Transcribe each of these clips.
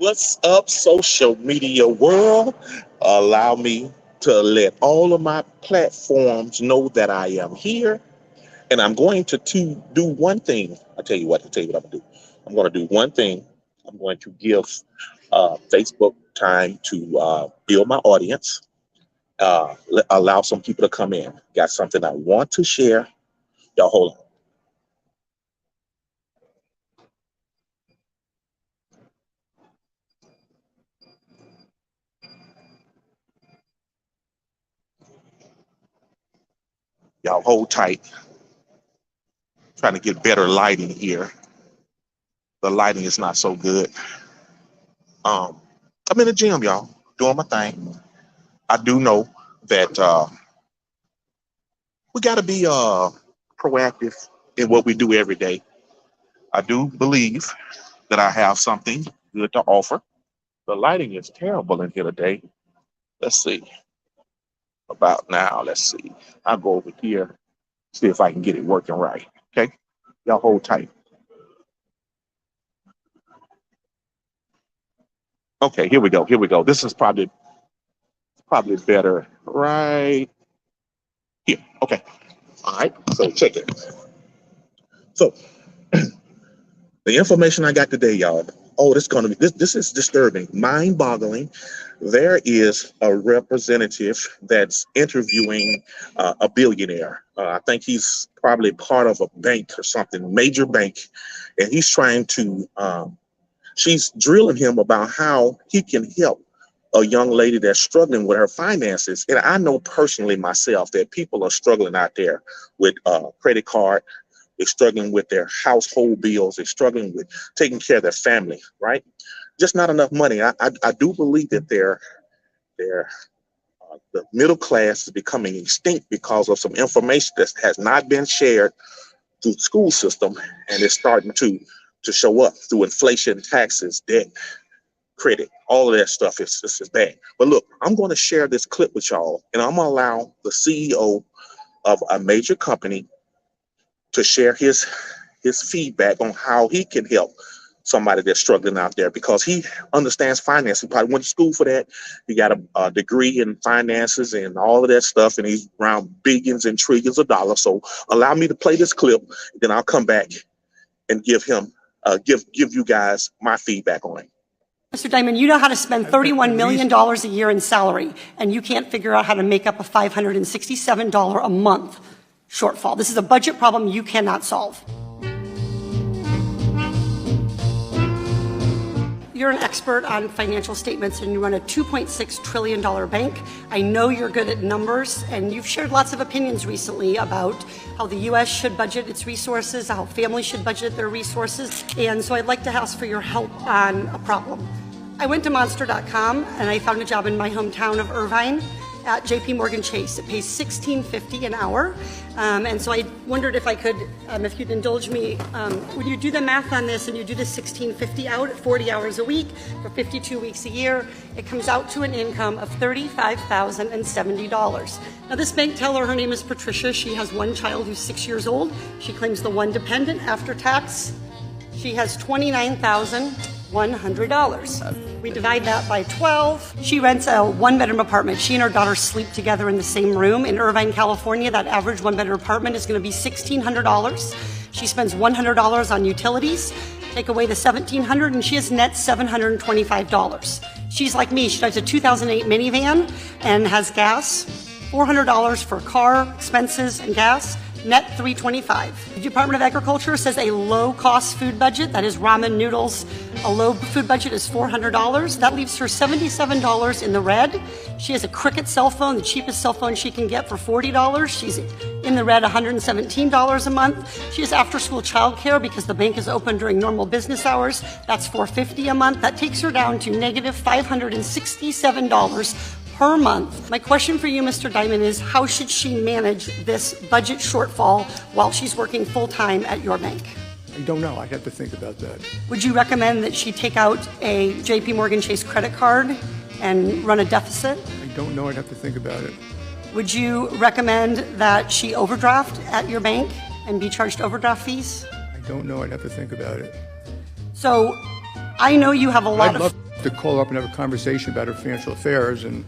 What's up, social media world? Allow me to let all of my platforms know that I am here, and I'm going to do one thing. I'll tell you what I'm gonna do. I'm gonna do one thing. I'm going to give Facebook time to build my audience, allow some people to come in. Got something I want to share. Y'all hold on. Y'all hold tight. Trying to get better lighting here. The lighting is not so good. Um, I'm in the gym, y'all, doing my thing. I do know that we got to be proactive in what we do every day. I do believe that I have something good to offer. The lighting is terrible in here today. Let's see about now. Let's see. I'll go over here, see if I can get it working right. Okay, y'all hold tight. Okay, here we go. Here we go. This is probably better right here. Okay. All right. So check it. So the information I got today, y'all. Oh, this gonna be this is disturbing, mind-boggling. There is a representative that's interviewing a billionaire. I think he's probably part of a bank or something, major bank, and he's trying to. She's drilling him about how he can help a young lady that's struggling with her finances. And I know personally myself that people are struggling out there with credit card. They're struggling with their household bills. They're struggling with taking care of their family, right? Just not enough money. I do believe that the middle class is becoming extinct because of some information that has not been shared through the school system, and it's starting to show up through inflation, taxes, debt, credit. All of that stuff is bad. But look, I'm going to share this clip with y'all, and I'm going to allow the CEO of a major company to share his feedback on how he can help somebody that's struggling out there, because he understands finance. He probably went to school for that. He got a degree in finances and all of that stuff, and he's around billions and trillions of dollars. So allow me to play this clip, then I'll come back and give you guys my feedback on it. Mr. Dimon, you know how to spend $31 million a year in salary, and you can't figure out how to make up a $567 a month shortfall. This is a budget problem you cannot solve. You're an expert on financial statements, and you run a $2.6 trillion bank. I know you're good at numbers, and you've shared lots of opinions recently about how the U.S. should budget its resources, how families should budget their resources. And so I'd like to ask for your help on a problem. I went to Monster.com, and I found a job in my hometown of Irvine at JP Morgan Chase. It pays $16.50 an hour. And so I wondered if I could, if you'd indulge me, when you do the math on this and you do the $16.50 out at 40 hours a week for 52 weeks a year, it comes out to an income of $35,070. Now this bank teller, her name is Patricia. She has one child who's 6 years old. She claims the one dependent after tax. She has $29,100. We divide that by 12. She rents a one-bedroom apartment. She and her daughter sleep together in the same room. In Irvine, California, that average one-bedroom apartment is going to be $1,600. She spends $100 on utilities. Take away the $1,700, and she has net $725. She's like me. She drives a 2008 minivan and has gas. $400 for car expenses and gas. Net $325. The Department of Agriculture says a low-cost food budget, that is ramen noodles, a low food budget is $400. That leaves her $77 in the red. She has a Cricket cell phone, the cheapest cell phone she can get for $40. She's in the red $117 a month. She has after-school childcare because the bank is open during normal business hours. That's $450 a month. That takes her down to negative $567 per month. My question for you, Mr. Dimon, is how should she manage this budget shortfall while she's working full-time at your bank? I don't know. I'd have to think about that. Would you recommend that she take out a JP Morgan Chase credit card and run a deficit? I don't know. I'd have to think about it. Would you recommend that she overdraft at your bank and be charged overdraft fees? I don't know. I'd have to think about it. So I know you have a lot I'd of... love to call up and have a conversation about her financial affairs and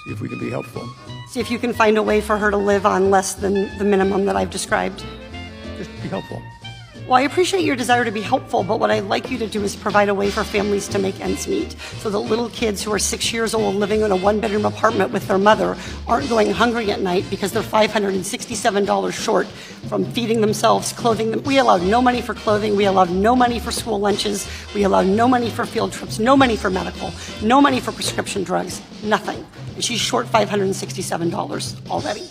see if we can be helpful. See if you can find a way for her to live on less than the minimum that I've described. Just be helpful. Well, I appreciate your desire to be helpful, but what I'd like you to do is provide a way for families to make ends meet so that little kids who are 6 years old living in a one-bedroom apartment with their mother aren't going hungry at night because they're $567 short from feeding themselves, clothing them. We allowed no money for clothing. We allowed no money for school lunches. We allowed no money for field trips, no money for medical, no money for prescription drugs, nothing. And she's short $567 already.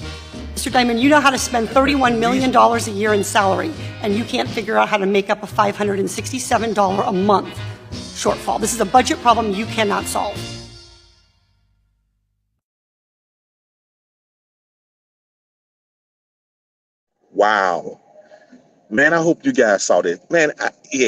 Mr. Diamond, you know how to spend $31 million a year in salary, and you can't figure out how to make up a $567 a month shortfall. This is a budget problem you cannot solve. Wow. Man, I hope you guys saw this. Man,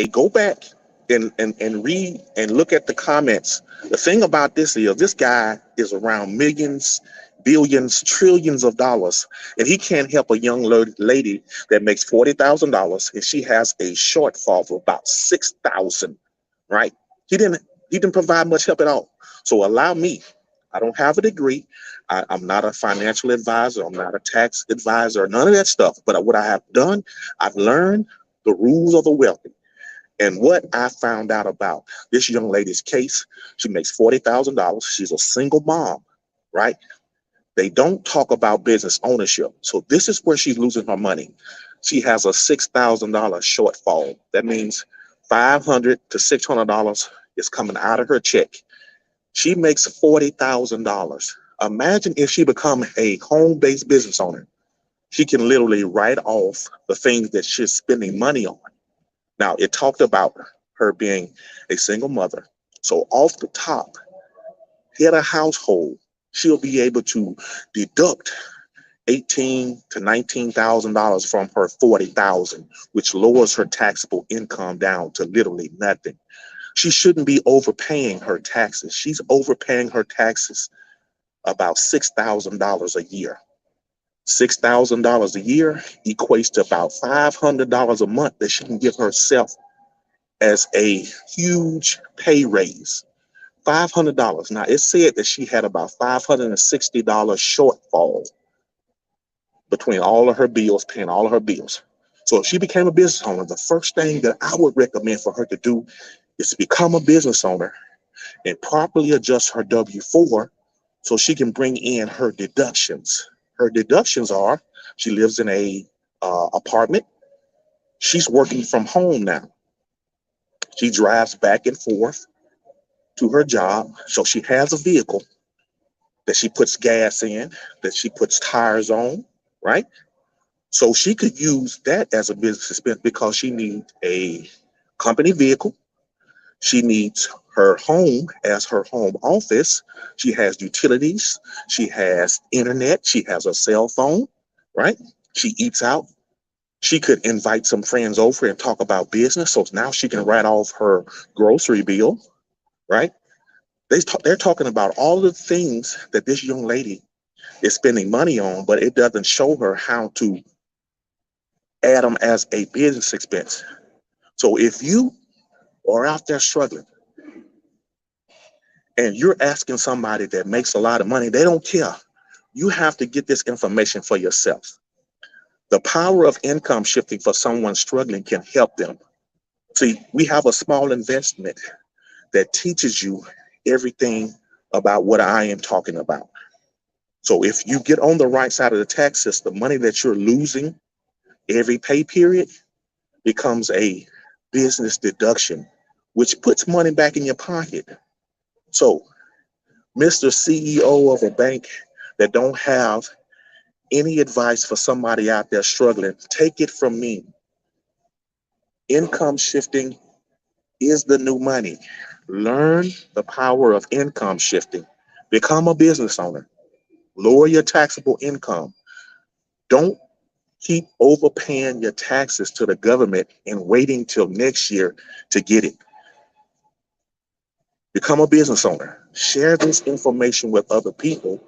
go back and read and look at the comments. The thing about this is this guy is around millions, billions, trillions of dollars, and he can't help a young lady that makes $40,000 and she has a shortfall of about $6,000, right? He didn't provide much help at all. So allow me, I don't have a degree. I'm not a financial advisor. I'm not a tax advisor, none of that stuff. But what I have done, I've learned the rules of the wealthy. And what I found out about this young lady's case, she makes $40,000. She's a single mom, right? They don't talk about business ownership. So this is where she's losing her money. She has a $6,000 shortfall. That means $500 to $600 is coming out of her check. She makes $40,000. Imagine if she become a home-based business owner. She can literally write off the things that she's spending money on. Now, it talked about her being a single mother. So off the top, head of household, she'll be able to deduct $18,000 to $19,000 from her $40,000, which lowers her taxable income down to literally nothing. She shouldn't be overpaying her taxes. She's overpaying her taxes about $6,000 a year. $6,000 a year equates to about $500 a month that she can give herself as a huge pay raise. $500. Now, it said that she had about $560 shortfall between all of her bills, paying all of her bills. So if she became a business owner, the first thing that I would recommend for her to do is to become a business owner and properly adjust her W-4 so she can bring in her deductions. Her deductions are, she lives in a apartment. She's working from home now. She drives back and forth to her job. So she has a vehicle that she puts gas in, that she puts tires on, right? So she could use that as a business expense because she needs a company vehicle. She needs her home as her home office. She has utilities. She has internet. She has a cell phone, right? She eats out. She could invite some friends over and talk about business. So now she can write off her grocery bill, right? They're talking about all the things that this young lady is spending money on, but it doesn't show her how to add them as a business expense. So if you are out there struggling and you're asking somebody that makes a lot of money, they don't care. You have to get this information for yourself. The power of income shifting for someone struggling can help them. See, we have a small investment that teaches you everything about what I am talking about. So if you get on the right side of the tax system, money that you're losing every pay period becomes a business deduction, which puts money back in your pocket. So, Mr. CEO of a bank that don't have any advice for somebody out there struggling, take it from me. Income shifting is the new money. Learn the power of income shifting. Become a business owner. Lower your taxable income. Don't keep overpaying your taxes to the government and waiting till next year to get it. Become a business owner. Share this information with other people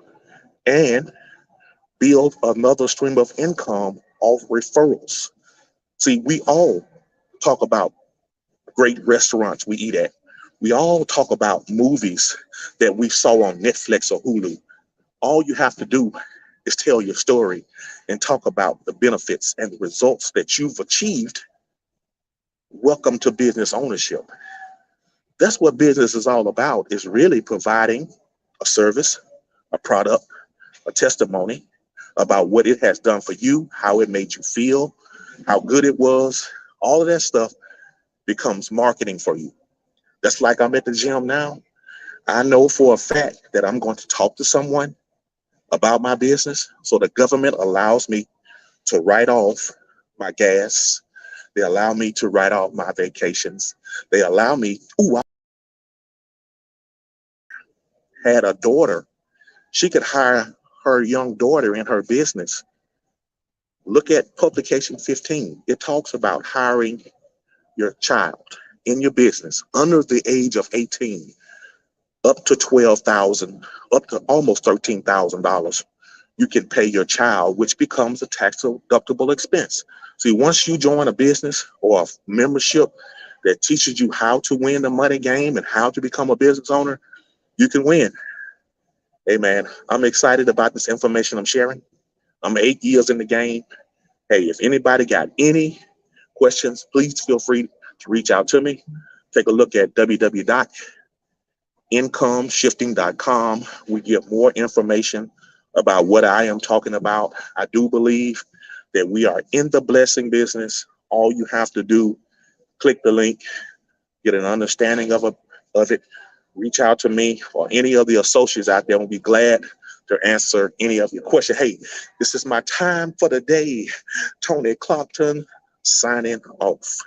and build another stream of income off referrals. See, we all talk about great restaurants we eat at. We all talk about movies that we saw on Netflix or Hulu. All you have to do is tell your story and talk about the benefits and the results that you've achieved. Welcome to business ownership. That's what business is all about, is really providing a service, a product, a testimony about what it has done for you, how it made you feel, how good it was. All of that stuff becomes marketing for you. That's like I'm at the gym now. I know for a fact that I'm going to talk to someone about my business. So the government allows me to write off my gas. They allow me to write off my vacations. They allow me, I had a daughter. She could hire her young daughter in her business. Look at publication 15. It talks about hiring your child in your business under the age of 18, up to 12,000, up to almost $13,000. You can pay your child, which becomes a tax deductible expense. See, once you join a business or a membership that teaches you how to win the money game and how to become a business owner, you can win. Hey man, I'm excited about this information I'm sharing. I'm 8 years in the game. Hey, if anybody got any questions, please feel free to reach out to me. Take a look at www.incomeshifting.com. We give more information about what I am talking about. I do believe that we are in the blessing business. All you have to do, click the link, get an understanding of it, reach out to me or any of the associates out there. We'll be glad to answer any of your questions. Hey, this is my time for the day. Tony Clopton signing off.